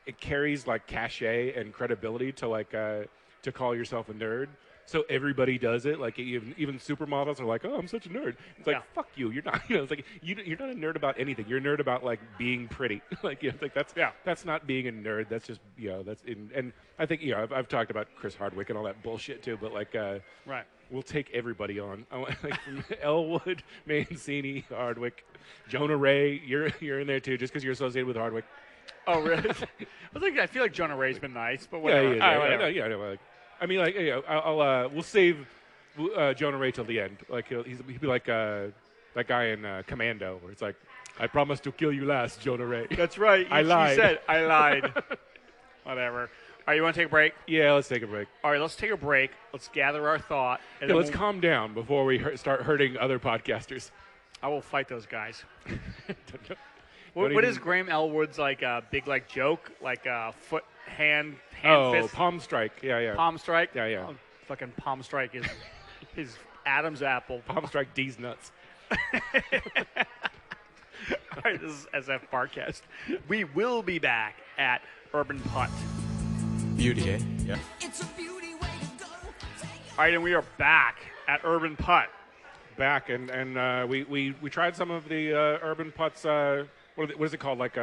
S2: it carries like cachet and credibility to like to call yourself a nerd. So everybody does it. Like even supermodels are like, "Oh, I'm such a nerd." It's like, "Fuck you! You're not." It's like you're not a nerd about anything. You're a nerd about like being pretty. Like it's like that's not being a nerd. That's just that's in. And I think I've talked about Chris Hardwick and all that bullshit too. But like we'll take everybody on. Like from Elwood, Mancini, Hardwick, Jonah Ray. You're in there too, just because you're associated with Hardwick.
S1: Oh really? I feel like Jonah Ray's been nice, but whatever.
S2: Yeah. I mean, like, we'll save Jonah Ray till the end. Like, he'll be like that guy in Commando, where it's like, I promise to kill you last, Jonah Ray.
S1: That's right.
S2: I lied.
S1: You said, I lied. Whatever. All right, you want to take a break?
S2: Yeah, let's take a break.
S1: All right, let's take a break. Let's gather our thought.
S2: And let's calm down before we start hurting other podcasters.
S1: I will fight those guys. What is Graham Elwood's like big like joke, like foot hand fist?
S2: Palm strike. Yeah.
S1: Palm strike.
S2: Yeah.
S1: Oh, fucking palm strike is his Adam's apple.
S2: Palm strike D's nuts.
S1: All right, this is SFBarkast. We will be back at UrbanPutt.
S3: Beauty, eh? Yeah.
S1: It's a beauty way to go. All right, and we are back at UrbanPutt.
S2: Back and we tried some of the UrbanPutt's. What is it called? Like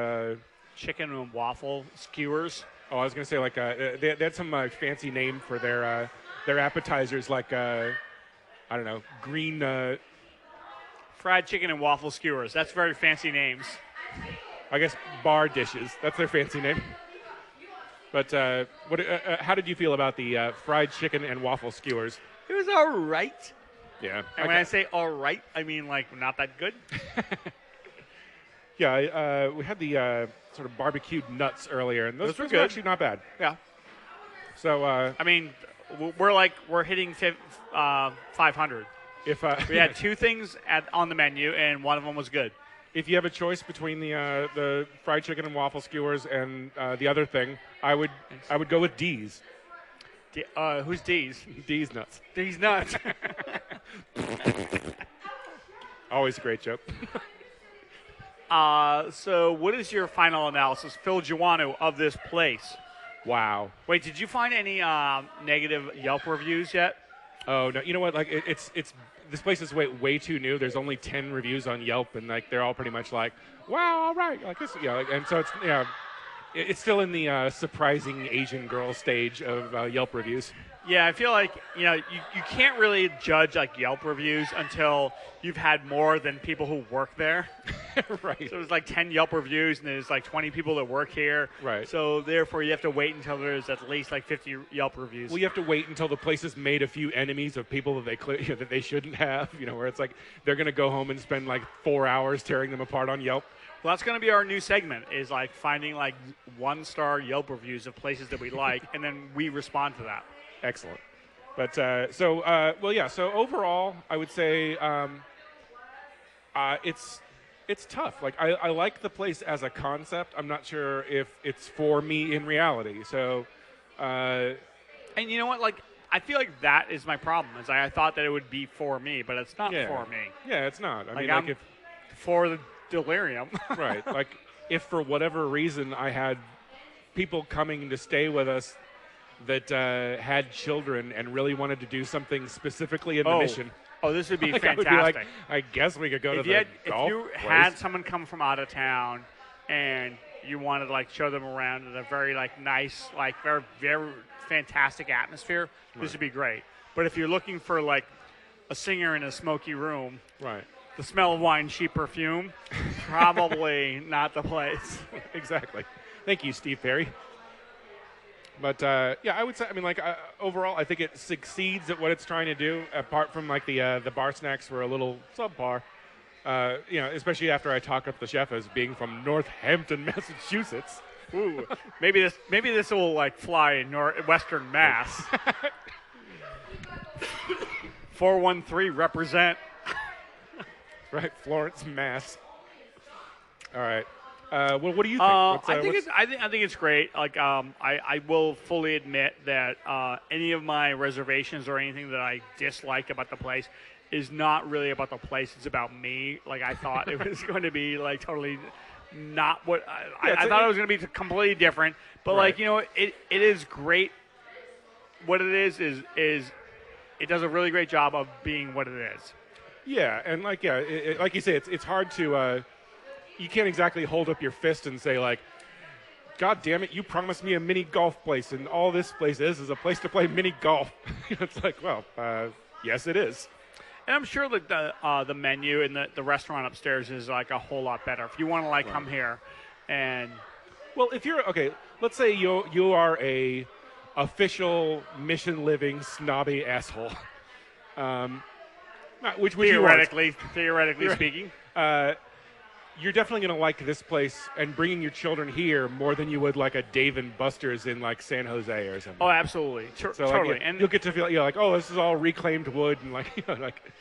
S1: chicken and waffle skewers.
S2: Oh, I was gonna say like they had some fancy name for their appetizers, like I don't know, green
S1: fried chicken and waffle skewers. That's very fancy names.
S2: I guess bar dishes. That's their fancy name. But how did you feel about the fried chicken and waffle skewers?
S1: It was all right.
S2: Yeah.
S1: And when I say all right, I mean like not that good.
S2: Yeah, we had the sort of barbecued nuts earlier, and those were
S1: good.
S2: actually not bad.
S1: Yeah.
S2: So
S1: I mean, we're hitting 500.
S2: if
S1: We had two things on the menu, and one of them was good.
S2: if you have a choice between the fried chicken and waffle skewers and the other thing, I would go with D's.
S1: Who's D's?
S2: D's nuts.
S1: D's nuts.
S2: Always a great joke.
S1: So what is your final analysis, Phil Giuano, of this place?
S2: Wow.
S1: Wait, did you find any negative Yelp reviews yet?
S2: Oh no! You know what? Like it's this place is way too new. There's only 10 reviews on Yelp, and like they're all pretty much like, wow, all right, like this, yeah. Like, and so it's still in the surprising Asian girl stage of Yelp reviews.
S1: Yeah, I feel like you can't really judge like Yelp reviews until you've had more than people who work there.
S2: Right.
S1: So there's like 10 Yelp reviews, and there's like 20 people that work here.
S2: Right.
S1: So therefore, you have to wait until there's at least like 50 Yelp reviews.
S2: Well, you have to wait until the place has made a few enemies of people that that they shouldn't have. Where it's like they're going to go home and spend like 4 hours tearing them apart on Yelp.
S1: Well, that's going to be our new segment, is like finding like 1-star Yelp reviews of places that we like, and then we respond to that.
S2: Excellent. But so overall, I would say it's tough. Like I like the place as a concept. I'm not sure if it's for me in reality. So,
S1: and you know what? Like I feel like that is my problem. Is I thought that it would be for me, but it's not for me.
S2: Yeah, it's not. I mean,
S1: I'm
S2: if
S1: for the delirium.
S2: right. Like if for whatever reason I had people coming to stay with us that had children and really wanted to do something specifically in the mission.
S1: Oh, this would be
S2: like,
S1: fantastic.
S2: I would be like, I guess we could go to the golf
S1: If you
S2: place.
S1: had someone come from out of town and you wanted to like show them around in a very like nice, like very, very fantastic atmosphere, this would be great. But if you're looking for like a singer in a smoky room,
S2: right,
S1: the smell of wine, cheap perfume, probably not the place.
S2: Exactly. Thank you, Steve Perry. But I would say, I mean, like overall, I think it succeeds at what it's trying to do. Apart from like the bar snacks were a little subpar, especially after I talked up the chef as being from Northampton, Massachusetts.
S1: Ooh, maybe this will like fly in Western Mass. 413 represent.
S2: Right, Florence, Mass. All right. Well, what do you think?
S1: I think it's great. Like, I will fully admit that any of my reservations or anything that I dislike about the place is not really about the place. It's about me. Like, I thought it was going to be like totally not what I thought it was going to be completely different. But
S2: right.
S1: like it is great. What it is it does a really great job of being what it is.
S2: Yeah, and like like you say, it's hard to. You can't exactly hold up your fist and say, like, God damn it, you promised me a mini golf place, and all this place is a place to play mini golf. It's like, well, yes, it is.
S1: And I'm sure that the menu and the restaurant upstairs is, like, a whole lot better. If you want to, like, come here and...
S2: Well, if you're... Okay, let's say you are a official mission-living snobby asshole. Which
S1: theoretically speaking.
S2: You're definitely going to like this place and bringing your children here more than you would like a Dave & Buster's in like San Jose or something.
S1: Oh, absolutely, totally.
S2: Like, and you'll get to feel like, oh, this is all reclaimed wood and like, like.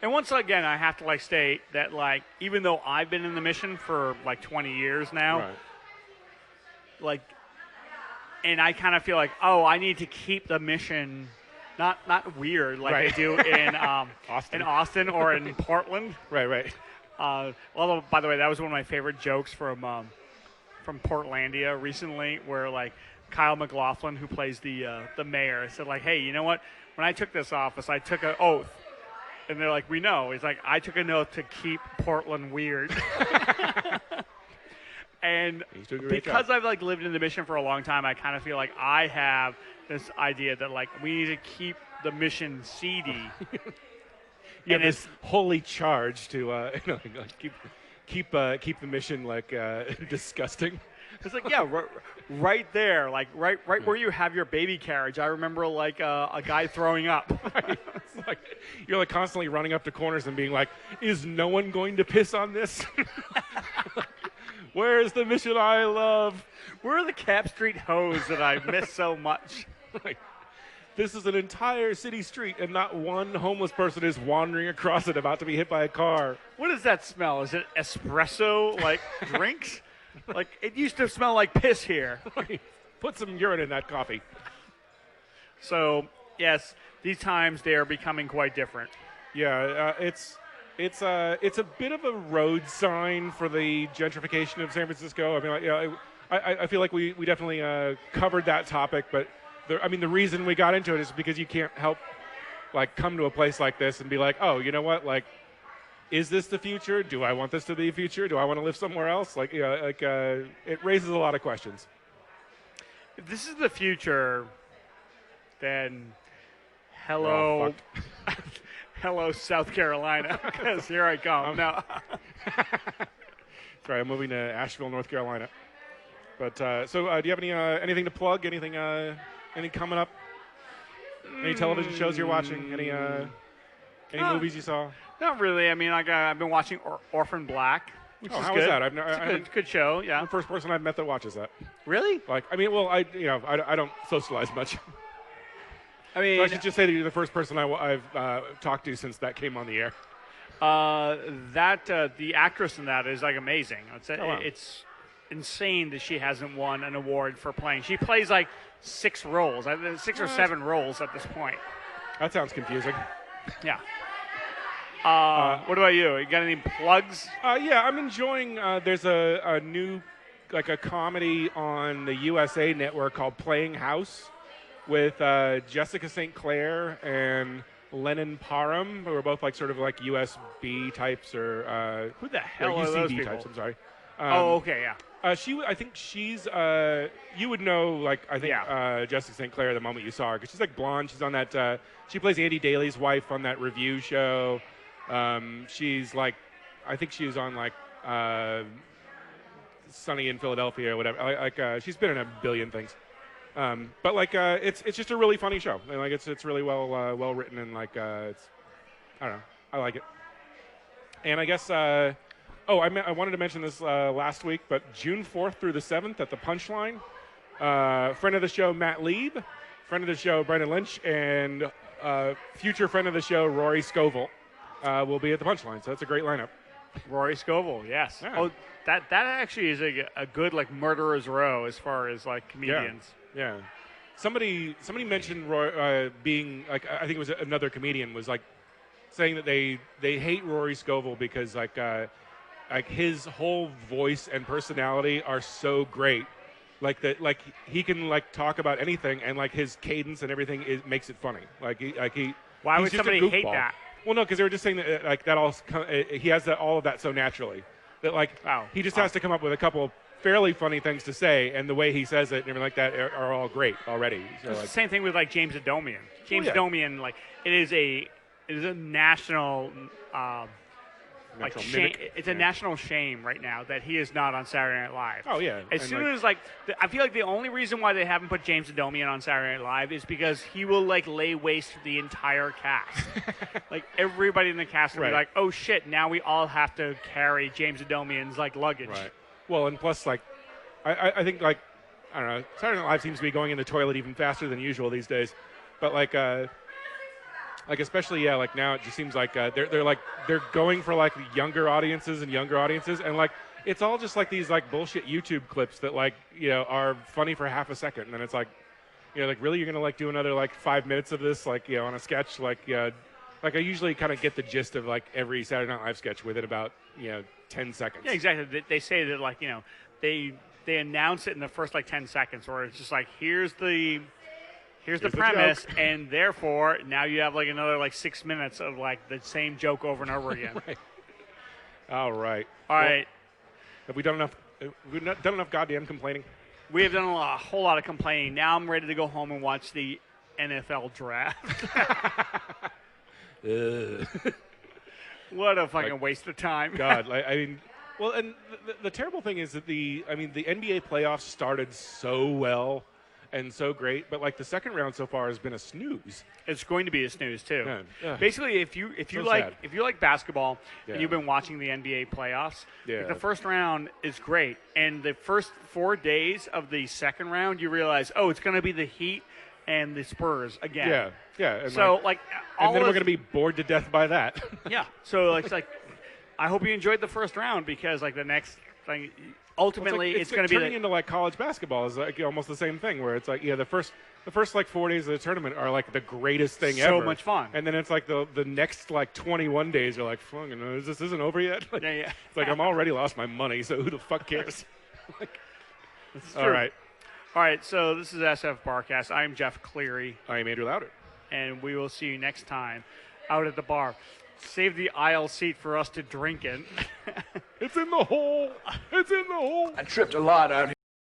S1: And once again, I have to like state that like even though I've been in the mission for like 20 years now,
S2: right.
S1: like, and I kind of feel like, oh, I need to keep the mission not weird like
S2: right.
S1: they do in
S2: Austin
S1: or in Portland.
S2: Right.
S1: Although, by the way, that was one of my favorite jokes from Portlandia recently, where like Kyle MacLachlan, who plays the mayor, said like, "Hey, you know what? When I took this office, I took an oath," and they're like, "We know." He's like, "I took an oath to keep Portland weird." And because I've like lived in the mission for a long time, I kind of feel like I have this idea that like we need to keep the mission seedy.
S2: Yeah, this holy charge to keep the mission like disgusting.
S1: It's like, yeah, right there, like right where you have your baby carriage. I remember like a guy throwing up.
S2: It's like you're like constantly running up to corners and being like, "Is no one going to piss on this? Where's the mission I love?
S1: Where are the Cap Street hoes that I miss so much?"
S2: Right. This is an entire city street, and not one homeless person is wandering across it about to be hit by a car.
S1: What does that smell? Is it espresso like drinks? Like it used to smell like piss here.
S2: Put some urine in that coffee.
S1: So yes, these times they are becoming quite different.
S2: Yeah, it's a bit of a road sign for the gentrification of San Francisco. I mean, like, I feel like we definitely covered that topic, but the reason we got into it is because you can't help like come to a place like this and be like, oh, you know what, like, is this the future? Do I want this to be the future? Do I want to live somewhere else? Like, it raises a lot of questions.
S1: If this is the future, then hello, hello, South Carolina, because here I come. No.
S2: Sorry, I'm moving to Asheville, North Carolina. But do you have anything to plug? Anything coming up? Any television shows you're watching? Any movies you saw?
S1: Not really. I mean, I've been watching Orphan Black, which is
S2: how
S1: good.
S2: is that?
S1: It's a good show. Yeah.
S2: I'm the first person I've met that watches that.
S1: Really?
S2: Like, I mean, well, I don't socialize much.
S1: I mean,
S2: so I should just say that you're the first person I've talked to since that came on the air.
S1: The actress in that is like amazing.
S2: Wow.
S1: It's insane that she hasn't won an award for playing. She plays like 6 roles, 6 or 7 roles at this point.
S2: That sounds confusing.
S1: Yeah. What about you? You got any plugs?
S2: Yeah, I'm enjoying. There's a new, like a comedy on the USA Network called Playing House with Jessica St. Clair and Lennon Parham, who are both like sort of like USB types or
S1: who the hell are
S2: UCB
S1: those people?
S2: types. I'm sorry.
S1: Okay, yeah.
S2: I think she's. You would know, like, I think Jessica St. Clair the moment you saw her, because she's like blonde. She's on that. She plays Andy Daly's wife on that review show. She's like, I think she was on like Sunny in Philadelphia or whatever. She's been in a billion things. But like, it's just a really funny show. And, like, it's really well written, and like, it's, I don't know, I like it. And I guess. I wanted to mention this last week, but June 4th through the 7th at the Punchline, friend of the show Matt Lieb, friend of the show Brendan Lynch, and future friend of the show Rory Scovel will be at the Punchline. So that's a great lineup.
S1: Rory Scovel, yes. Yeah. Oh, that actually is a good like murderer's row as far as like comedians.
S2: Yeah. Somebody mentioned Roy being like, I think it was another comedian was like saying that they hate Rory Scovel because like his whole voice and personality are so great, like that, like he can like talk about anything, and like his cadence and everything makes it funny.
S1: Why would somebody hate that?
S2: Well, no, because they were just saying that like that all he has all of that so naturally that like he just has to come up with a couple of fairly funny things to say, and the way he says it and everything like that are all great already. So,
S1: it's the same thing with like James Adomian. Adomian, like it is a national. Like shame, it's a national shame right now that he is not on Saturday Night Live.
S2: Oh yeah.
S1: As soon as like, I feel like the only reason why they haven't put James Adomian on Saturday Night Live is because he will like lay waste to the entire cast. Like everybody in the cast will be like, oh shit, now we all have to carry James Adomian's like luggage.
S2: Right. Well, and plus like, I think like, I don't know, Saturday Night Live seems to be going in the toilet even faster than usual these days, but like especially like now it just seems like they're going for like younger audiences, and like it's all just like these like bullshit YouTube clips that like are funny for half a second, and then it's like like really you're gonna like do another like 5 minutes of this like on a sketch like I usually kind of get the gist of like every Saturday Night Live sketch within about 10 seconds.
S1: Yeah, exactly. They say that like they announce it in the first like 10 seconds, or it's just like here's the premise, and therefore now you have like another like 6 minutes of like the same joke over and over again.
S2: Right. All right. Have we done enough? We've not done enough goddamn complaining.
S1: We have done a whole lot of complaining. Now I'm ready to go home and watch the NFL draft.
S2: Ugh.
S1: What a fucking waste of time.
S2: God, I mean, Well, and the terrible thing is that the NBA playoffs started so well and so great, but like the second round so far has been a snooze.
S1: It's going to be a snooze too.
S2: Yeah.
S1: Basically, if you
S2: So
S1: like
S2: sad.
S1: if you like basketball
S2: Yeah.
S1: and you've been watching the NBA playoffs,
S2: Yeah.
S1: like, the first round is great, and the first 4 days of the second round, you realize, oh, it's going to be the Heat and the Spurs again.
S2: Yeah. And
S1: So like, all
S2: and then we're
S1: of-
S2: going to be bored to death by that.
S1: yeah. So it's like, I hope you enjoyed the first round because like the next thing, ultimately, it's going to be
S2: turning into like college basketball is like almost the same thing where it's like the first like 4 days of the tournament are like the greatest thing ever.
S1: So much fun.
S2: And then it's like the next like 21 days are like, fucking, this isn't over yet. Like,
S1: Yeah.
S2: It's like I'm already lost my money, so who the fuck cares? Like,
S1: It's
S2: all
S1: true.
S2: right.
S1: All right. So this is SFBarkast. I'm Jeff Cleary,
S2: I am Andrew Louder.
S1: and we will see you next time out at the bar. Save the aisle seat for us to drink in.
S2: It's in the hole. It's in the hole.
S3: I tripped a lot out here.